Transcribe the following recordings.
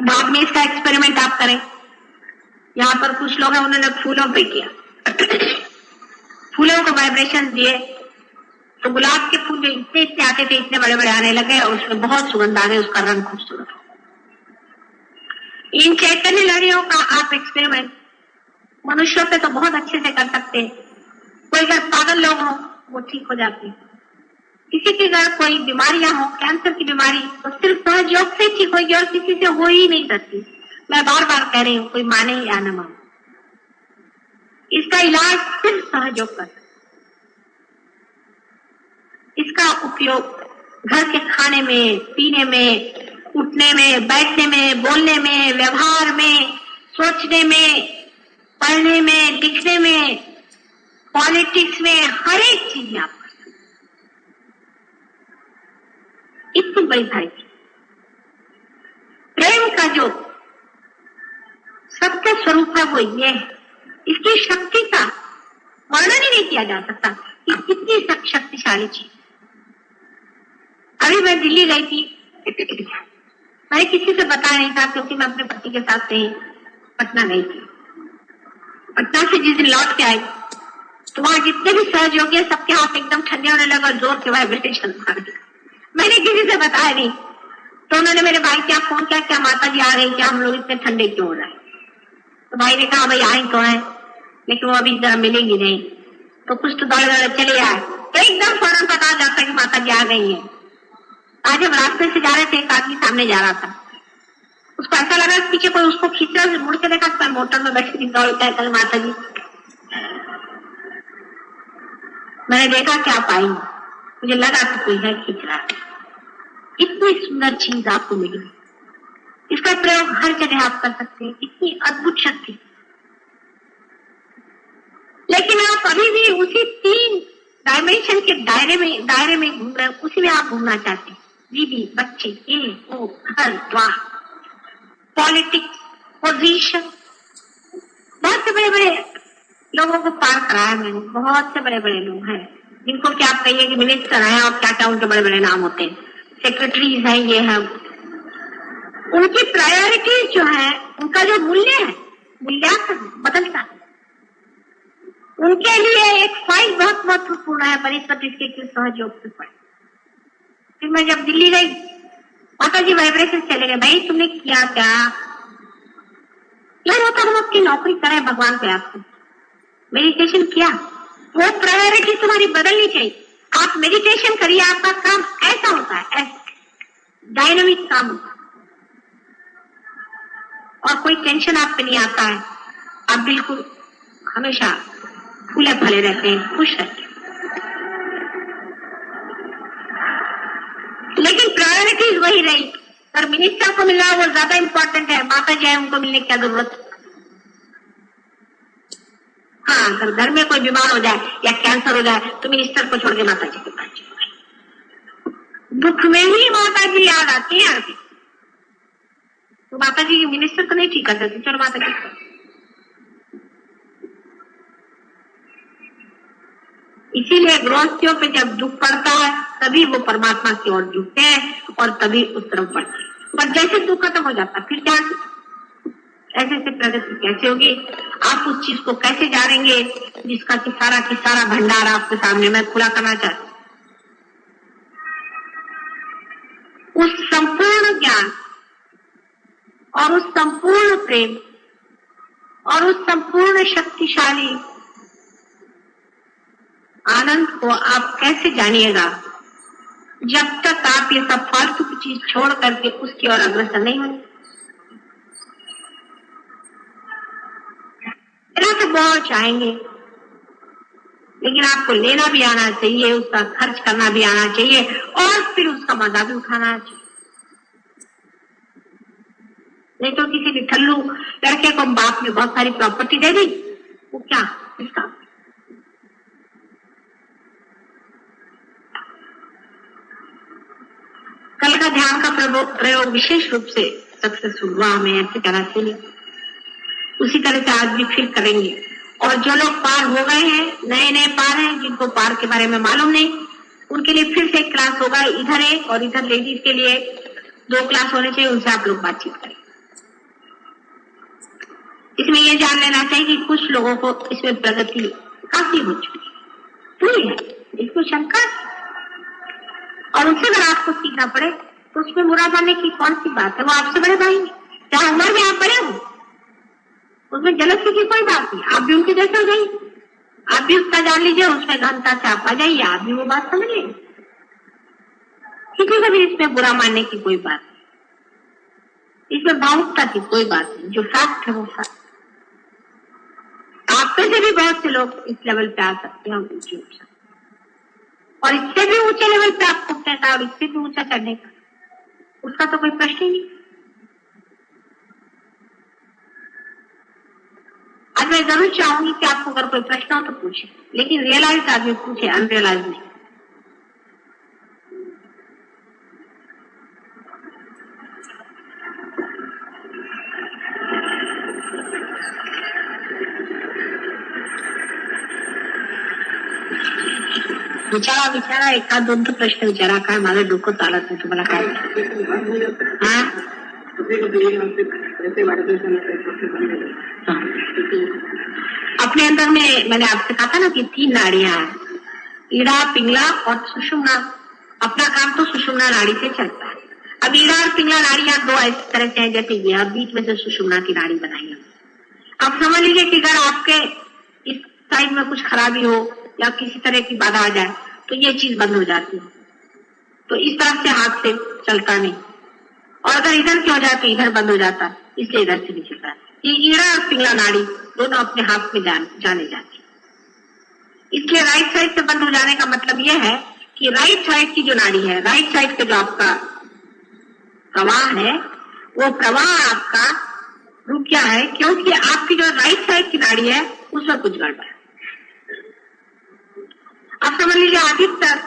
बाद में इसका एक्सपेरिमेंट आप करें। यहाँ पर कुछ लोग हैं, उन्होंने फूलों पे किया, फूलों को वाइब्रेशन दिए तो गुलाब के फूल इतने इतने आते थे, इतने बड़े बड़े आने लगे और उसमें बहुत सुगंध आ गई, उसका रंग खूबसूरत। इन चैतन्य लहरियों का आप एक्सपेरिमेंट मनुष्यों पे तो बहुत अच्छे से कर सकते हैं। कोई अगर पागल लोग हो वो ठीक हो जाते हैं, किसी की अगर कोई बीमारियां हो, कैंसर की बीमारी, तो सिर्फ सहयोग से ठीक होगी और किसी से हो ही नहीं सकती। मैं बार बार कह रही हूँ, कोई माने या न माने, इसका इलाज सिर्फ सहयोग कर। इसका उपयोग घर के खाने में, पीने में, उठने में, बैठने में, बोलने में, व्यवहार में, सोचने में, पढ़ने में, लिखने में, पॉलिटिक्स में, हर एक चीज में आप कर सकते। इतनी बड़ी भाई प्रेम का जो सत्य स्वरूप है वो ये है। इसकी शक्ति का वर्णन ही नहीं किया जा सकता कि कितनी शक्तिशाली चीज। अभी मैं दिल्ली गई थी, मैंने किसी से बताया नहीं था क्योंकि मैं अपने पति के साथ से पटना गई थी। पटना से जिस दिन लौट के आई तो वहां जितने भी सहयोगी है सबके हाथ एकदम ठंडे होने लगे और जोर के वाइब्रेशन आ गए। मैंने किसी से बताया नहीं, तो उन्होंने मेरे भाई क्या फोन किया, क्या माता जी आ रही, क्या हम लोग इतने ठंडे क्यों हो रहे हैं। तो भाई ने कहा भाई आई तो है लेकिन वो अभी जरा मिलेंगी नहीं, तो कुछ तो दौड़ दौड़ चले आए, तो एकदम फौरन पता जाता कि माता जी आ गई है। आज हम रास्ते से जा रहे थे, एक आदमी सामने जा रहा था, उसको ऐसा लगा पीछे कोई उसको खींच रहा, मुड़ के देखा तो मोटर में बैठी दौड़ता है माता जी। मैंने देखा क्या पाई, मुझे लगा कि कोई है खींच रहा है। इतनी सुंदर चीज आपको मिली, इसका प्रयोग हर जगह आप कर सकते हैं। इतनी अद्भुत शक्ति, लेकिन आप अभी भी उसी 3 डायमेंशन के दायरे में घूम रहे हैं, उसी में आप घूमना चाहते हैं। बीवी, बच्चे, ये वो, घर द्वार, पॉलिटिक्स, पोजीशन, बहुत से बड़े बड़े लोगों को पार कराया मैंने। बहुत से बड़े बड़े लोग हैं जिनको क्या आप कहिए कि मिनिस्टर हैं और क्या क्या उनके बड़े बड़े नाम होते हैं, सेक्रेटरीज हैं, ये है। उनकी प्रायोरिटीज जो है, उनका जो मूल्य है, मूल्यांकन बदलता है। उनके लिए एक फाइल बहुत महत्वपूर्ण है, परिषद इसके सहयोग से पड़े। फिर मैं जब दिल्ली गई, माता जी वाइब्रेशन चले गए, भाई तुमने किया क्या यार, होता हम अपनी नौकरी करें भगवान पे, आपको मेडिटेशन किया, वो प्रायोरिटी तुम्हारी बदलनी चाहिए। आप मेडिटेशन करिए, आपका काम ऐसा होता है, ऐसा डायनामिक काम होता है और कोई टेंशन आप पे नहीं आता है। आप बिल्कुल हमेशा फूले फले रहते हैं, खुश रहते हैं। लेकिन प्रायोरिटीज वही रही, पर मिनिस्टर को मिलना वो ज्यादा इंपॉर्टेंट है, माता जी है उनको मिलने की क्या जरूरत। हाँ, अगर घर में कोई बीमार हो जाए या कैंसर हो जाए तो मिनिस्टर को छोड़ के माता जी के पास जाओ। दुख में ही माता जी याद आती है, तो माता जी मिनिस्टर को नहीं ठीक कर सकती, चलो माता जी। इसीलिए गृहस्थियों पे जब दुख पड़ता है तभी वो परमात्मा की ओर झुकते हैं और तभी उस तरफ बढ़ते हैं। पर जैसे दुख खत्म हो जाता फिर क्या, ऐसे से प्रगति कैसे होगी, आप उस चीज को कैसे जानेंगे जिसका कि सारा भंडार आपके सामने मैं खुला करना चाहती हूँ। उस संपूर्ण ज्ञान और उस संपूर्ण प्रेम और उस संपूर्ण शक्तिशाली आनंद को आप कैसे जानिएगा जब तक आप ये सब फालतू की चीज छोड़ करके उसकी ओर अग्रसर नहीं होंगे। तो बहुत चाहेंगे, लेकिन आपको लेना भी आना चाहिए, उसका खर्च करना भी आना चाहिए और फिर उसका मजा भी उठाना चाहिए। नहीं तो किसी भी ठल्लू लड़के को बाप ने बहुत सारी प्रॉपर्टी दे दी, वो क्या इसका। कल का ध्यान का प्रयोग विशेष रूप से सक्सेसफुल हुआ हमें अच्छी तरह से, उसी तरह से आज भी फिर करेंगे। और जो लोग पार हो गए हैं, नए पार हैं, जिनको पार के बारे में मालूम नहीं, उनके लिए फिर से एक क्लास होगा, इधर एक और इधर लेडीज के लिए 2 क्लास होने चाहिए, उनसे आप लोग बातचीत करें। इसमें ये जान लेना चाहिए कि कुछ लोगों को इसमें प्रगति काफी हो चुकी है, इसको शंका है। और उनसे अगर आपको सीखना पड़े तो उसमें बुरा मानने की कौन सी बात है? वो आपसे बड़े भाई हैं, चाहे उम्र में आप बड़े हो, उसमें जलसी की कोई बात नहीं। आप भी उनके जैसे हो जाइए, आप भी उसका जान लीजिए, उसमें गहनता से आप आ जाइए, आप भी वो बात समझ लीजिए। किसी को भी इसमें बुरा मानने की कोई बात नहीं, इसमें भावुकता की कोई बात नहीं। जो फैक्ट है वो फैक्ट। आप पे से भी बहुत से लोग इस लेवल पे आ सकते हैं, ऊंचे उठ सकते हैं, और इससे भी ऊंचे लेवल पे आपको उठने का और इससे भी ऊंचा चढ़ने का, उसका तो कोई प्रश्न ही नहीं। आज मैं जरूर चाहूंगी कि आपको अगर कोई प्रश्न हो तो पूछे, लेकिन रियलाइज आदमी पूछे, अनरियलाइज नहीं। विचारा एखाद दोन तर प्रश्न विचारा, काय माझं डोकं चालत नाही, तुम्हाला काय? अपने अंदर में मैंने आपसे कहा था ना कि 3 नाड़ियां हैं, ईड़ा, पिंगला और सुषुम्ना। अपना काम तो सुषुम्ना नाड़ी से चलता है। अब ईड़ा और पिंगला नाड़ियां दो इस तरह से हैं, जैसे ये बीच में से सुषुम्ना की नाड़ी बनाई है। आप समझ लीजिए कि अगर आपके इस साइड में कुछ खराबी हो या किसी तरह की बाधा आ जाए तो ये चीज बंद हो जाती है, तो इस तरह से हाथ से चलता नहीं। और अगर इधर की हो जाए तो इधर बंद हो जाता है, इसलिए इधर से नहीं चलता। ये ईड़ा और पिंगला नाड़ी दोनों अपने हाथ में जाने जाती है। इसलिए राइट साइड से बंद हो जाने का मतलब यह है कि राइट साइड की जो नाड़ी है, राइट साइड का जो आपका प्रवाह है, वो प्रवाह आपका रुक गया है, क्योंकि आपकी जो राइट साइड की नाड़ी है उसमें कुछ गड़बड़ है। आप समझ लीजिए, अधिकतर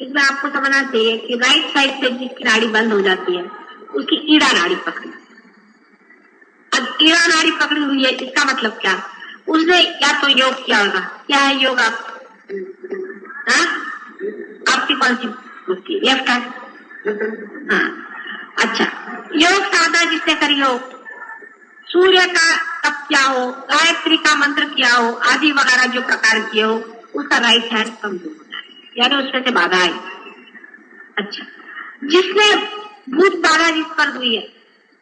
इसमें आपको समझना चाहिए कि राइट साइड से जिसकी नाड़ी बंद हो जाती है उसकी ईड़ा नाड़ी पकड़ी। अब ईड़ा नाड़ी पकड़ी हुई है, इसका मतलब क्या? उसने या तो योग किया होगा। क्या है योग? आपकी कौन सी होती? Left hand. हाँ, अच्छा, योग साधना जिसने करी हो, सूर्य का तप किया हो, गायत्री का मंत्र किया हो, आदि वगैरह जो प्रकार किए हो, उसका राइट हैंड कमजोर होता है, यानी उसमें से बाधा आई। अच्छा, जिसने भूत बाधा जिस पर हुई है,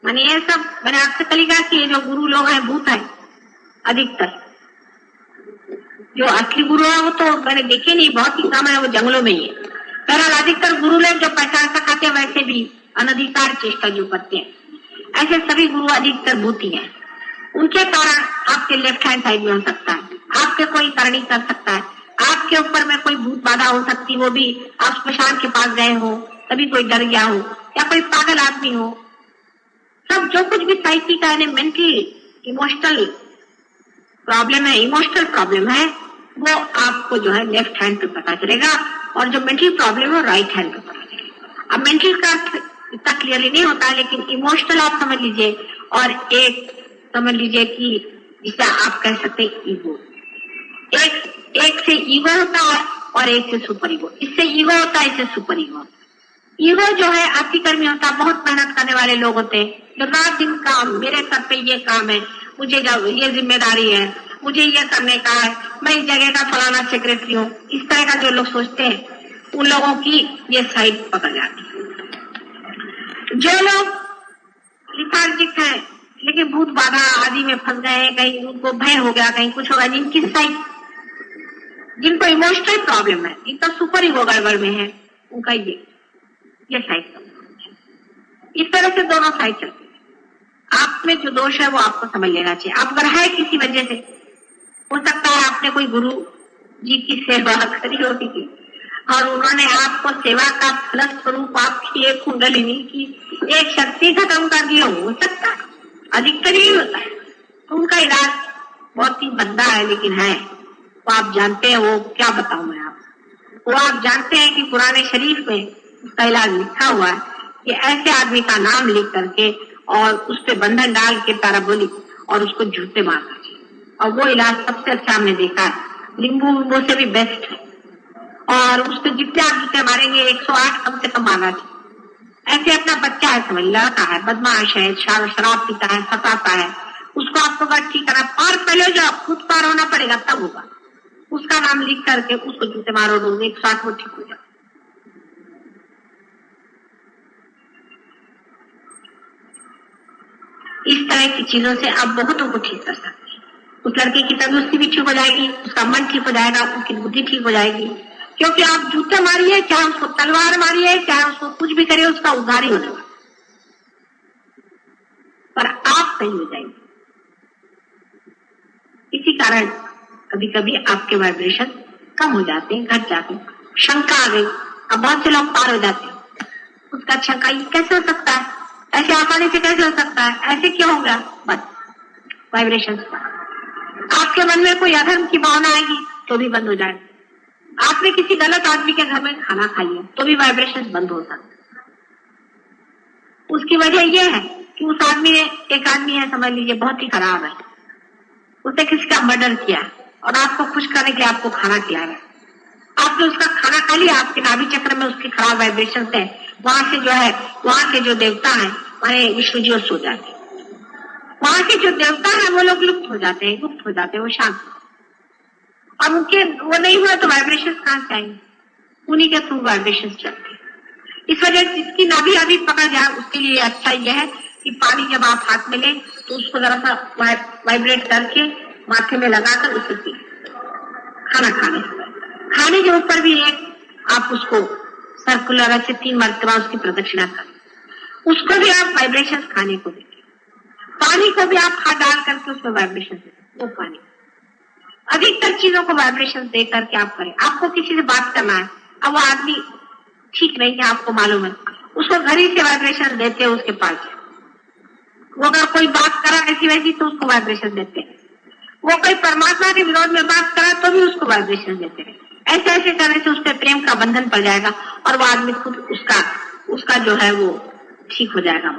माने ये सब मैंने आपसे कल कहा कि ये जो गुरु लोग हैं भूत है अधिकतर। जो असली गुरु है वो तो मैंने देखे नहीं, बहुत ही कम है, वो जंगलों में ही है। बहरहाल अधिकतर गुरु लोग जो पहचान सकाते वैसे भी अनधिकार चेष्टा जो करते हैं, ऐसे सभी गुरु अधिकतर भूत ही हैं। उनके कारण आपके लेफ्ट हैंड साइड में हो सकता है, आपके कोई करनी कर सकता है, आपके ऊपर में कोई भूत बाधा हो सकती, वो भी आप स्मशान के पास गए हो तभी कोई डर गया हो, या कोई पागल आदमी हो। सब जो कुछ भी साइकी का है, मेंटली इमोशनल प्रॉब्लम है, इमोशनल प्रॉब्लम है, वो आपको जो है लेफ्ट हैंड पे पता चलेगा, और जो मेंटल प्रॉब्लम है वो राइट हैंड पे पता चलेगा। अब मेंटल का इतना क्लियरली नहीं होता, लेकिन इमोशनल आप समझ लीजिए, और एक समझ लीजिए कि जिसे आप कह सकते हैं ईगो। एक से ईगो होता है और एक से सुपर ईगो। इससे ईगो होता है, इससे सुपर ईगो। ईगो जो है अतिकर्मी होता है, बहुत मेहनत करने वाले लोग होते हैं, जो रात दिन काम, मेरे सर पे ये काम है, मुझे ये जिम्मेदारी है, मुझे ये करने का है, मैं इस जगह का फलाना सेक्रेटरी हूँ, इस तरह का जो लोग सोचते हैं, उन लोगों की ये साइड पकड़ जाती है। जो लोग लिथार्जिक है लेकिन भूत बाधा आदि में फंस गए हैं, कहीं उनको भय हो गया, कहीं कुछ होगा, जिनकी साइड, जिनको इमोशनल प्रॉब्लम है, जिनका सुपर ईगो गड़बड़ में है, उनका ये साइड इस तरह से दोनों साइड चलती है। आप में जो दोष है वो आपको समझ लेना चाहिए। आप अगर है किसी वजह से, हो सकता है आपने कोई गुरु जी की सेवा करी होगी और उन्होंने आपको सेवा का फलस्वरूप आपकी एक कुंडलिनी की एक शक्ति खत्म कर दिया, हो सकता है, अधिकतर ही होता है। तो उनका इलाज बहुत ही भद्दा है, लेकिन है वो आप जानते हैं। वो क्या बताऊं मैं आपको, वो आप जानते हैं कि पुराने शरीफ में उसका इलाज लिखा हुआ है कि ऐसे आदमी का नाम लिख करके और उस पर बंधन डाल के ताराबोली और उसको जूते मारना चाहिए, और वो इलाज सबसे अच्छा हमने देखा है, नींबू विंबू से भी बेस्ट है। और उस पर जितने आप जूते मारेंगे 108 कम से कम मारना चाहिए। ऐसे अपना बच्चा है, समझ लड़का है, बदमाश है, शराब पीता है, फंसाता है, उसको आपको बात ठीक करना, और पहले जो आप खुद पार होना पड़ेगा तब होगा। उसका नाम लिख करके उसको जूते मारो, रोज 160 वो ठीक हो जाए। इस तरह की चीजों से आप बहुतों को ठीक कर सकते हैं। उस लड़के की तंदुरुस्ती भी ठीक हो जाएगी, उसका मन ठीक हो जाएगा, उसकी बुद्धि ठीक हो जाएगी। क्योंकि आप जूते मारिए, चाहे उसको तलवार मारिए, चाहे उसको कुछ भी करिए, उसका उद्धार ही होने वाला, पर आप सही हो जाएंगे। इसी कारण कभी कभी आपके वाइब्रेशन कम हो जाते हैं, घट जाते हैं। शंका आ गई, अब बहुत से लोग पार हो जाते हैं। उसका शंका ये कैसे हो सकता है, ऐसे आसानी से कैसे हो सकता है, ऐसे क्यों हो गया, बस वाइब्रेशन। आपके मन में कोई अधर्म की भावना आएगी तो भी बंद हो जाएगी। आपने किसी गलत आदमी के घर में खाना खा लिया तो भी वाइब्रेशन बंद हो सकता है। उसकी वजह यह है कि उस आदमी ने, एक आदमी है समझ लीजिए बहुत ही खराब है, उसने किसी का मर्डर किया और आपको खुश करने के लिए आपको खाना खिलाया। आपने उसका खाना खा लिया, आपके नाभि चक्र में उसकी खराब वाइब्रेशन है, वहां से जो है, वहां के जो देवता है वहां विष्णु जी सो जाते हैं। वहां के जो देवता है वो लोग लुप्त हो जाते हैं, गुप्त हो जाते हैं, वो शांत। और उनके वो नहीं हुआ तो वाइब्रेशन कहां से आएंगे, उन्हीं के थ्रू वाइब्रेशन चलते हैं। इस वजह से जिसकी नाभि अभी पकड़ जाए उसके लिए अच्छा यह है कि पानी जब आप हाथ में लें तो उसको जरा सा वाइब्रेट करके माथे में लगाकर उसे पी। खाना खाने के ऊपर भी एक आप उसको सर्कुलर ऐसे 3 मरतबा उसकी प्रदक्षिणा करें, उसको भी आप वाइब्रेशन खाने को दें। पानी को भी आप हाथ डाल करके उसमें वाइब्रेशन दें, वो पानी। अधिकतर चीजों को वाइब्रेशन दे करके आप करें। आपको किसी से बात करना है, अब वो आदमी ठीक नहीं है, आपको मालूम है, उसको घर ही से वाइब्रेशन देते हैं उसके पास। वो अगर कोई बात करा ऐसी वैसी तो उसको वाइब्रेशन देते हैं। वो कोई परमात्मा के विरोध में बात करा तो भी उसको वाइब्रेशन देते हैं। ऐसे ऐसे करने से उसके प्रेम का बंधन पड़ जाएगा और वो आदमी खुद उसका जो है वो ठीक हो जाएगा।